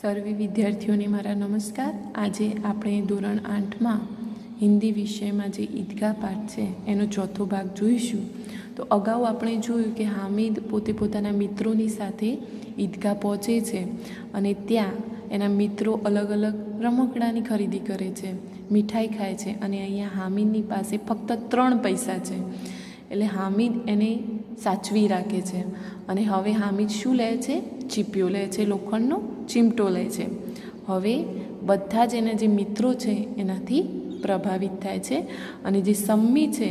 સર્વે વિદ્યાર્થીઓને મારા નમસ્કાર। આજે આપણે ધોરણ 8માં હિન્દી વિષયમાં જે ઈદગાહ પાઠ છે એનો ચોથો ભાગ જોઈશું। તો અગાઉ આપણે જોયું કે હામિદ પોતે પોતાના મિત્રોની સાથે ઈદગાહ પહોંચે છે અને ત્યાં એના મિત્રો અલગ અલગ રમકડાની ખરીદી કરે છે, મીઠાઈ ખાય છે અને અહીંયા હામિદની પાસે ફક્ત 3 પૈસા છે। એટલે હામિદ એને સાચવી રાખે છે અને હવે હામિદ શું લે છે? ચીપિયો લે છે, લોખંડનો ચીમટો લે છે। હવે બધા જ એના જે મિત્રો છે એનાથી પ્રભાવિત થાય છે અને જે સમ્મી છે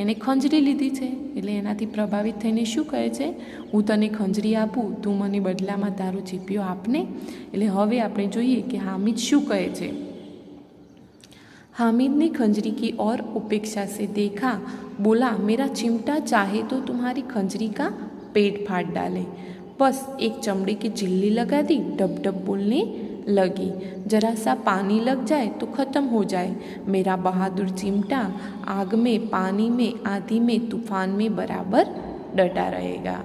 એને ખંજરી લીધી છે એટલે એનાથી પ્રભાવિત થઈને શું કહે છે? હું તને ખંજરી આપું, તું મને બદલામાં તારો ચીપિયો આપને। એટલે હવે આપણે જોઈએ કે હામિદ શું કહે છે। हामिद ने खंजरी की ओर उपेक्षा से देखा, बोला मेरा चिमटा चाहे तो तुम्हारी खंजरी का पेट फाड़ डाले। बस एक चमड़े की झिल्ली लगा दी, डब डब बोलने लगी। जरा सा पानी लग जाए तो ख़त्म हो जाए। मेरा बहादुर चिमटा आग में, पानी में, आंधी में, तूफान में बराबर डटा रहेगा।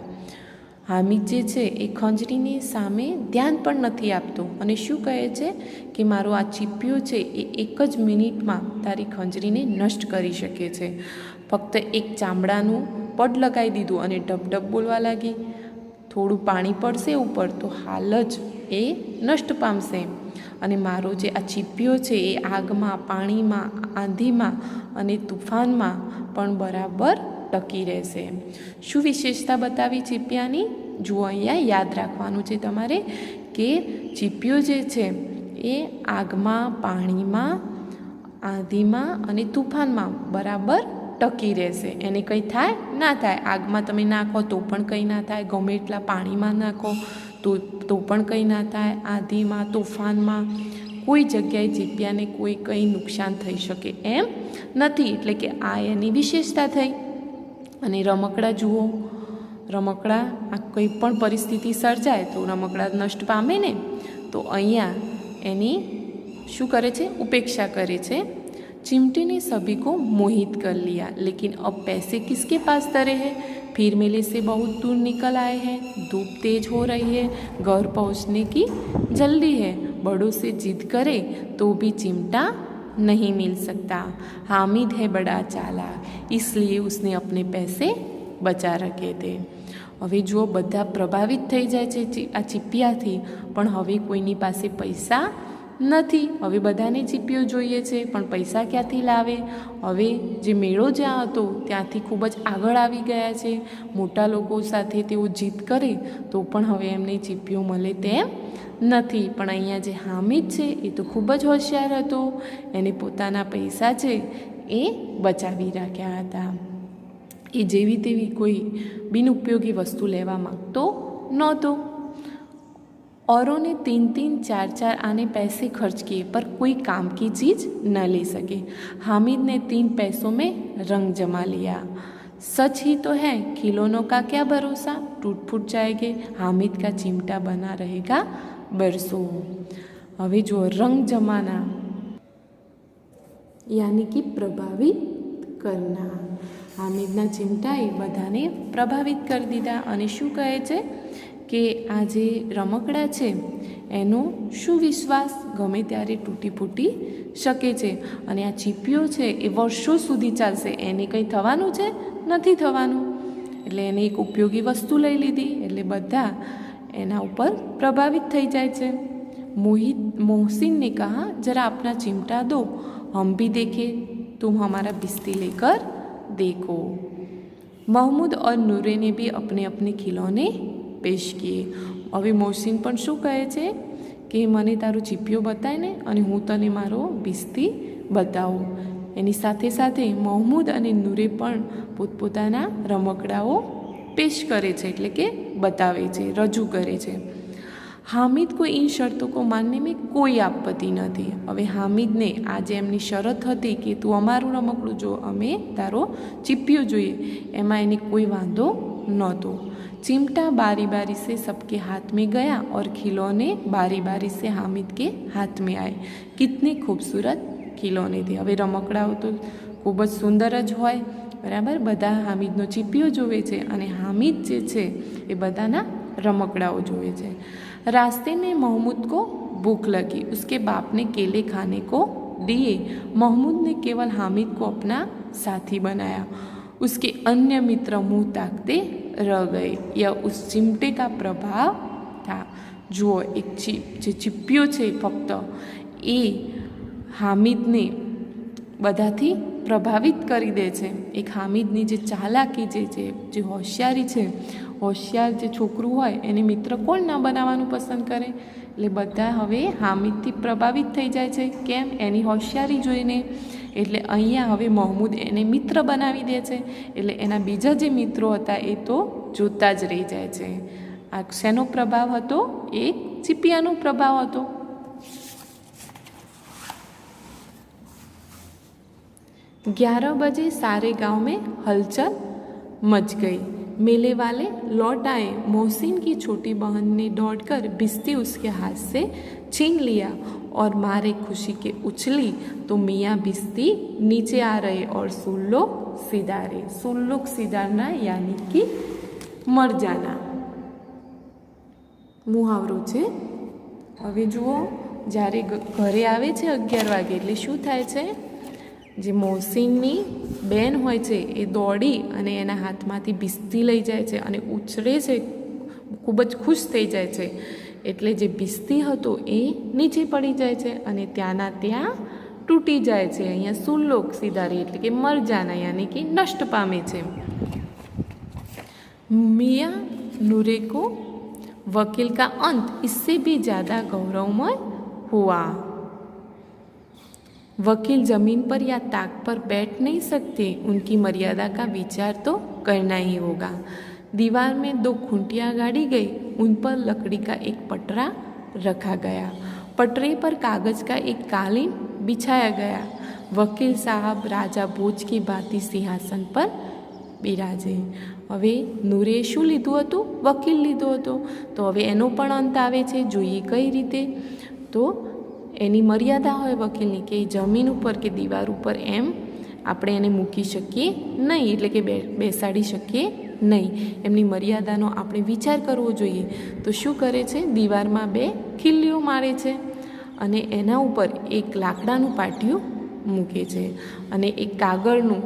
હામિદ જે છે એ ખંજરીની સામે ધ્યાન પણ નથી આપતો અને શું કહે છે કે મારો આ ચીપિયો છે એ એક જ મિનિટમાં તારી ખંજરીને નષ્ટ કરી શકે છે। ફક્ત એક ચામડાનું પડ લગાવી દીધું અને ડબ ડબ બોલવા લાગી। થોડું પાણી પડશે ઉપર તો હાલ જ એ નષ્ટ પામશે અને મારો જે આ ચીપિયો છે એ આગમાં, પાણીમાં, આંધીમાં અને તુફાનમાં પણ બરાબર ટકી રહેશે। શું વિશેષતા બતાવી ચીપિયાની? જુઓ, અહીંયા યાદ રાખવાનું છે તમારે કે ચીપિયો જે છે એ આગમાં, પાણીમાં, આંધીમાં અને તુફાનમાં બરાબર ટકી રહેશે। એને કંઈ થાય ના થાય, આગમાં તમે નાખો તો પણ કંઈ ના થાય, ગમે એટલા પાણીમાં નાખો તો પણ કંઈ ના થાય, આંધીમાં, તોફાનમાં કોઈ જગ્યાએ ચીપિયાને કોઈ કંઈ નુકસાન થઈ શકે એમ નથી। એટલે કે આ એની વિશેષતા થઈ। અને રમકડા જુઓ, રમકડા આ કંઈ પણ પરિસ્થિતિ સર્જાય તો રમકડા નષ્ટ પામે ને, તો અહીંયા એની શું કરે છે? ઉપેક્ષા કરે છે। चिमटे ने सभी को मोहित कर लिया, लेकिन अब पैसे किसके पास धरे हैं? फिर मेले से बहुत दूर निकल आए हैं, धूप तेज हो रही है, घर पहुंचने की जल्दी है, बड़ों से जिद करे तो भी चिमटा नहीं मिल सकता। हामिद है बड़ा चालाक, इसलिए उसने अपने पैसे बचा रखे थे। હવે જુઓ, બધા પ્રભાવિત થઈ જાય છે આ ચીપિયાથી, પણ હવે કોઈની પાસે પૈસા નથી। હવે બધાને ચીપિયો જોઈએ છે પણ પૈસા ક્યાંથી લાવે? હવે જે મેળો જ્યાં હતો ત્યાંથી ખૂબ જ આગળ આવી ગયા છે, મોટા લોકો સાથે તેઓ જીદ કરે તો પણ હવે એમને ચીપિયો મળે તેમ નથી। પણ અહીંયા જે હામિદ છે એ તો ખૂબ જ હોશિયાર હતો, એને પોતાના પૈસા છે એ બચાવી રાખ્યા હતા। એ જેવી તેવી કોઈ બિનઉપયોગી વસ્તુ લેવા માંગતો નહોતો। औरों ने 3-3, 4-4 आने पैसे खर्च किए पर कोई काम की चीज़ न ले सके। हामिद ने 3 पैसों में रंग जमा लिया। सच ही तो है, खिलौनों का क्या भरोसा, टूट फूट जाएंगे, हामिद का चिमटा बना रहेगा बरसों। હવે જો રંગ જમાના યાની કે પ્રભાવિત કરના, હામિદના ચિમટાએ બધાને પ્રભાવિત કરી દીધા અને શું કહે છે કે આ જે રમકડા છે એનો શું વિશ્વાસ, ગમે ત્યારે તૂટી ફૂટી શકે છે અને આ ચીપિયો છે એ વર્ષો સુધી ચાલશે, એને કંઈ થવાનું છે? નથી થવાનું। એટલે એને એક ઉપયોગી વસ્તુ લઈ લીધી એટલે બધા એના ઉપર પ્રભાવિત થઈ જાય છે। मोहसिन ने कहा जरा अपना चिमटा दो, हम भी देखें, तुम हमारा बिस्ती लेकर देखो। महमूद और नूरे ने भी अपने अपने खिलौने पेश किए। હવે મોહસિન પણ શું કહે છે કે મને તારો ચીપિયો બતાય ને અને હું તને મારો બિસ્તી બતાવું। એની સાથે સાથે મહમૂદ અને નૂરે પણ પોતપોતાના રમકડાઓ પેશ કરે છે, એટલે કે બતાવે છે, રજૂ કરે છે। हामिद को इन शर्तों को मानने में कोई आपत्ति નથી। હવે હામિદને આ જે એમની શરત હતી કે તું અમારું રમકડું જો, અમે તારો ચીપિયો જોઈએ, એમાં એને કોઈ વાંધો નહોતો। चिमटा बारी बारी से सबके हाथ में गया और खिलौने बारी बारी से हामिद के हाथ में आए। कितने खूबसूरत खिलौने थे। હવે રમકડાઓ તો ખૂબ જ સુંદર જ હોય, બરાબર। બધા હામિદનો ચીપિયો જોવે છે અને હામિદ જે છે એ બધાના રમકડાઓ જોવે છે। रास्ते में महमूद को भूख लगी। उसके बाप ने केले खाने को दिए। महमूद ने केवल हामिद को अपना साथी बनाया। उसके अन्य मित्र मुंह ताकते रह गए। यह उस चिमटे का प्रभाव था। જુઓ, એક જે ચીપ્યો છે ફક્ત એ હામિદને બધાથી પ્રભાવિત કરી દે છે. એક હામિદની જે ચાલાકી જે હોશિયારી છે, હોશિયાર જે છોકરું હોય એને મિત્ર કોણ ના બનાવવાનું પસંદ કરે? એટલે બધા હવે હામિદથી પ્રભાવિત થઈ જાય છે. કેમ? એની હોશિયારી જોઈને. એટલે અહીંયા હવે મહમૂદ એને મિત્ર બનાવી દે છે. એટલે એના બીજા જે મિત્રો હતા એ તો જોતા જ રહી જાય છે. આ શેનો પ્રભાવ હતો? એક ચીપિયાનો પ્રભાવ હતો. 11 बजे सारे गांव में हलचल मच गई। मेले वाले लौट आए। मोहसिन की छोटी बहन ने दौड़कर बिस्ती उसके हाथ से छीन लिया और मारे खुशी के उछली तो मियाँ बिस्ती नीचे आ रहे और सुल्लोक सिधारे। सुल्लोक सिधारना यानी कि मर जाना મુહાવરો છે. હવે જુઓ, જ્યારે ઘરે આવે છે 11 વાગે એટલે શું થાય છે? જે મોહસિનની બેન હોય છે એ દોડી અને એના હાથમાંથી બિસ્તી લઈ જાય છે અને ઉછળે છે, ખૂબ જ ખુશ થઈ જાય છે. એટલે જે બિસ્તી હતો એ નીચે પડી જાય છે અને ત્યાંના ત્યાં તૂટી જાય છે. અહીંયા સુલ્લોક સિધારે એટલે કે મર જાના યાની કે નષ્ટ પામે છે. मियाँ नूरे को वकील का अंत इससे भी ज़्यादा गौरवमय हुआ। वकील जमीन पर या ताक पर बैठ नहीं सकते, उनकी मर्यादा का विचार तो करना ही होगा। दीवार में 2 खूंटियाँ गाड़ी गई, उन पर लकड़ी का एक पटरा रखा गया। पटरे पर कागज का एक कालीन बिछाया गया। वकील साहब राजा भोज की भांति सिंहासन पर બિરાજે. હવે નૂરે શું લીધું હતું? વકીલ લીધો હતો. તો હવે એનો પણ અંત આવે છે. જોઈએ કઈ રીતે? તો એની મર્યાદા હોય વકીલની કે જમીન ઉપર કે દીવાર ઉપર એમ આપણે એને મૂકી શકીએ નહીં, એટલે કે બેસાડી શકીએ નહીં. એમની મર્યાદાનો આપણે વિચાર કરવો જોઈએ. તો શું કરે છે? દીવારમાં 2 ખીલીઓ મારે છે અને એના ઉપર એક લાકડાનું પાટિયું મૂકે છે અને એક કાગળનું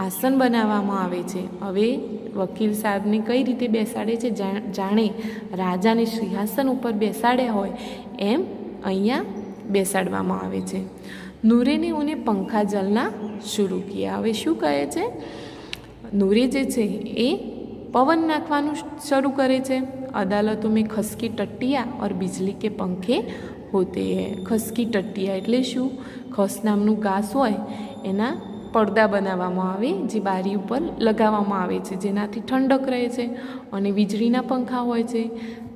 આસન બનાવવામાં આવે છે. હવે વકીલ સાહેબને કઈ રીતે બેસાડે છે? જાણે રાજાને સિંહાસન ઉપર બેસાડ્યા હોય એમ અહીંયા બેસાડવામાં આવે છે. નૂરે ને ઉને પંખા જલના શરૂ કિયા. હવે શું કહે છે? નૂરે જે છે એ પવન નાખવાનું શરૂ કરે છે. અદાલતો મેં ખસકી ટટ્ટિયા और बिजली के पंखे होते हैं. ખસકી ટટ્ટિયા એટલે શું? ખસ નામનું ઘાસ હોય એના પડદા બનાવવામાં આવે, જે બારી ઉપર લગાવવામાં આવે છે, જેનાથી ઠંડક રહે છે. અને વીજળીના પંખા હોય છે.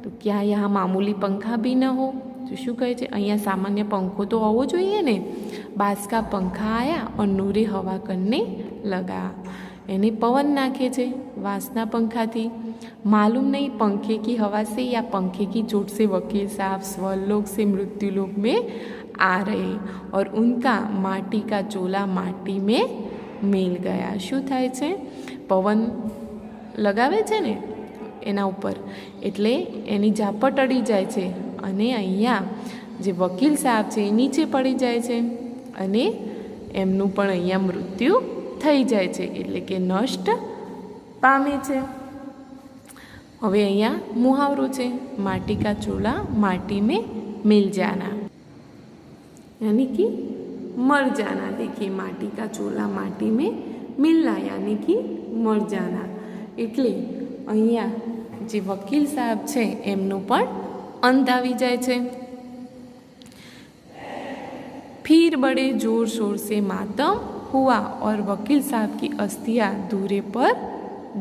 તો ક્યાં યહાં મામૂલી પંખા બી ન હો? તો શું કહે છે? અહીંયા સામાન્ય પંખો તો હોવો જોઈએ ને. બાસ કા પંખા આયા और नूरे हवा करने लगा. એને પવન નાખે છે વાંસના પંખાથી. मालूम नहीं पंखे की हवा से या पंखे की चोट से वकील साहब स्वर्लोक से मृत्युलोक में आ रहे और उनका माटी का चोला माटी में मिल गया. શું થાય છે? પવન લગાવે છે ને એના ઉપર એટલે એની ઝાપટ અડી જાય છે અને અહીંયા જે વકીલ સાહેબ છે એ નીચે પડી જાય છે અને એમનું પણ અહીંયા મૃત્યુ થઈ જાય છે, એટલે કે નષ્ટ પામે છે. હવે અહીંયા મુહાવરો છે, માટી કા ચૂલા માટી में मिल जाना यानी कि मर जाना. देखिए माटी का चूल्हा माटी में मिलना यानी कि मर जाना. એટલે અહીંયા જે વકીલ સાહેબ છે એમનો પણ અંત આવી જાય છે. फिर बड़े जोर शोर से मातम हुआ और वकील साहब की अस्थियाँ धूरे पर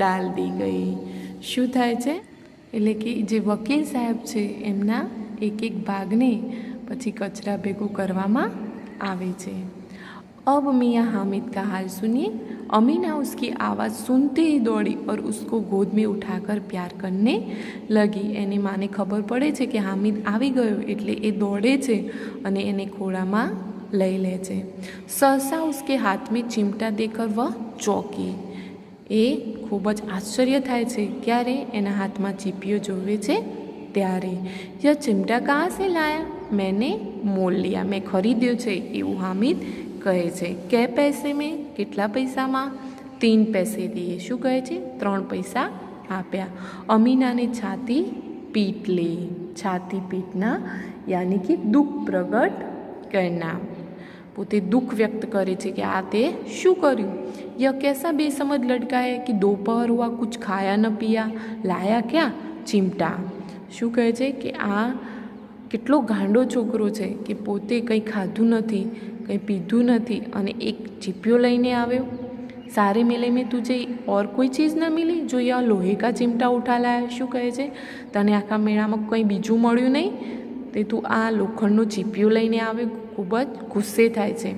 डाल दी गई. શું થાય છે? એટલે કે જે વકીલ સાહેબ છે એમના એક એક ભાગને પછી કચરા ભેગું કરવામાં આવે છે. अब मियाँ हामिद का हाल सुनिए. अमीना उसकी आवाज़ सुनते ही दौड़ी और उसको गोद में उठाकर प्यार करने लगी. એની માને ખબર પડે છે કે હામિદ આવી ગયો એટલે એ દોડે છે અને એને ખોળામાં લઈ લે છે. सहसा उसके हाथ में चिमटा देकर वह चौंकी. એ ખૂબ જ આશ્ચર્ય થાય છે. ક્યારે? એના હાથમાં ચીપિયો જોવે છે ત્યારે यह चिमटा कहाँ से लाया? मैंने मोल लिया, मैं खरीद्यो છે એવું હામિદ કહે છે. કે પૈસે મેં? કેટલા પૈસામાં? 3 પૈસે દીએ. શું કહે છે? 3 પૈસા આપ્યા. અમીનાને છાતી પીટ લે. છાતી પીટના યાની કે દુઃખ પ્રગટ કરના. પોતે દુઃખ વ્યક્ત કરે છે કે આ તે શું કર્યું. યહ कैसा बेसमझ लड़का है कि दोपहर हुआ कुछ खाया न पिया, लाया क्या? चिमटा. શું કહે છે કે આ કેટલો ગાંડો છોકરો છે કે પોતે કંઈ ખાધું નથી, કંઈ પીધું નથી અને એક ચીપિયો લઈને આવ્યો. सारे मेले में तुझे और कोई चीज़ न मिली जो यह लोहे का चिमटा उठा लाया. શું કહે છે? તને આખા મેળામાં કંઈ બીજું મળ્યું નહીં તે તું આ લોખંડનો ચીપિયો લઈને આવ્યો. ખૂબ જ ગુસ્સે થાય છે.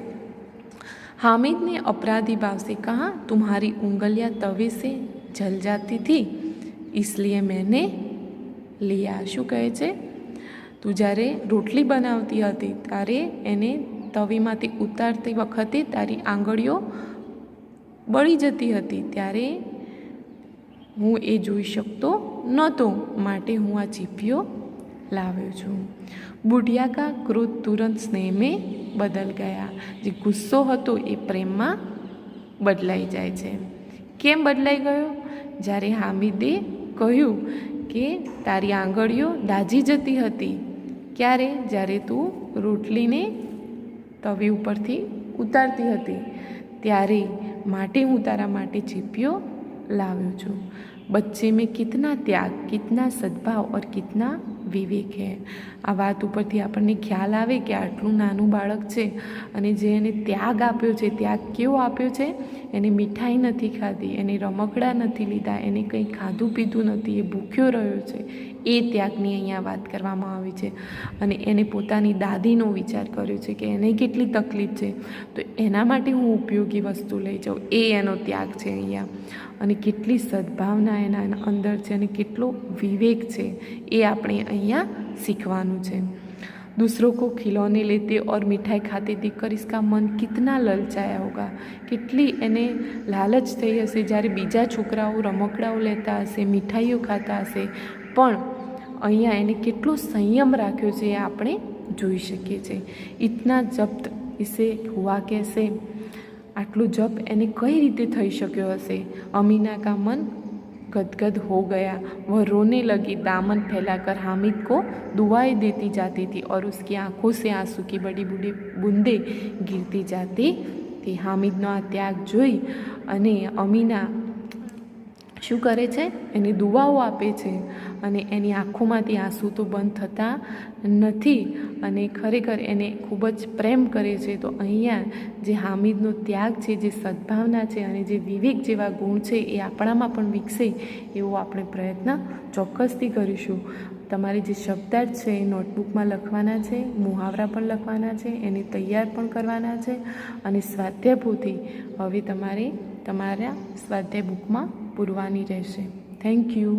हामिद ने अपराधी भाव से कहा, तुम्हारी उंगलियां तवे से जल जाती थी इसलिए मैंने लिया. શું કહે છે? તું જ્યારે રોટલી બનાવતી હતી ત્યારે એને તવીમાંથી ઉતારતી વખતે તારી આંગળીઓ બળી જતી હતી, ત્યારે હું એ જોઈ શકતો નહોતો, માટે હું આ ચીપિયો લાવ્યો છું. બુઢિયા કા ક્રોધ તુરંત સ્નેહ મેં બદલ ગયા. જે ગુસ્સો હતો એ પ્રેમમાં બદલાઈ જાય છે. કેમ બદલાઈ ગયો? જ્યારે હામિદે કહ્યું કે તારી આંગળીઓ દાઝી જતી હતી. ક્યારે? જ્યારે તું રોટલીને તવી ઉપરથી ઉતારતી હતી ત્યારે, માટે હું તારા માટે ચીપિયો લાવ્યો છું. बच्चे में कितना त्याग, कितना सद्भाव और कितना વિવેક હે. આ વાત ઉપરથી આપણને ખ્યાલ આવે કે આટલું નાનું બાળક છે અને જે એને ત્યાગ આપ્યો છે, ત્યાગ કેવો આપ્યો છે? એને મીઠાઈ નથી ખાધી, એને રમકડા નથી લીધા, એને કંઈ ખાધું પીધું નથી, એ ભૂખ્યો રહ્યો છે. એ ત્યાગની અહીંયા વાત કરવામાં આવી છે. અને એને પોતાની દાદીનો વિચાર કર્યો છે કે એને કેટલી તકલીફ છે, તો એના માટે હું ઉપયોગી વસ્તુ લઈ જાઉં, એ એનો ત્યાગ છે અહીંયા. અને કેટલી સદ્ભાવના એના અંદર છે અને કેટલો વિવેક છે એ આપણે અહીંયા सीखवानु है. दूसरों को खिलौने लेते और मिठाई खाते देखकर इसका मन कितना ललचाया होगा. કેટલી એને લાલચ થઈ હશે જ્યારે બીજા છોકરાઓ રમકડાઓ લેતા હશે, મીઠાઈઓ ખાતા હશે, પણ અહીંયા એને કેટલો સંયમ રાખ્યો છે એ આપણે જોઈ શકીએ છીએ. ઇતના જપ્ત ઇસે હુઆ કેસે, આટલું જપ એને કઈ રીતે થઈ શક્યો હશે. અમીના કા મન गदगद हो गया. वह रोने लगी, दामन फैलाकर हामिद को दुआएं देती जाती थी और उसकी आंखों से आंसू की बड़ी बड़ी बूंदें गिरती जाती थी. हामिदનો આ ત્યાગ જોઈ અને અમીના શું કરે છે? એને દુઆઓ આપે છે અને એની આંખોમાંથી આંસુ તો બંધ થતા નથી અને ખરેખર એને ખૂબ જ પ્રેમ કરે છે. તો અહીંયા જે હામિદનો ત્યાગ છે, જે સદ્ભાવના છે અને જે વિવેક જેવા ગુણ છે એ આપણામાં પણ વિકસે એવો આપણે પ્રયત્ન ચોક્કસથી કરીશું. તમારે જે શબ્દાર્થ છે એ નોટબુકમાં લખવાના છે, મુહાવરા પણ લખવાના છે, એને તૈયાર પણ કરવાના છે અને સ્વાધ્યાય પોથી હવે તમારે તમારા સ્વાધ્યાય બુકમાં પૂરવાની રહેશે. Thank you.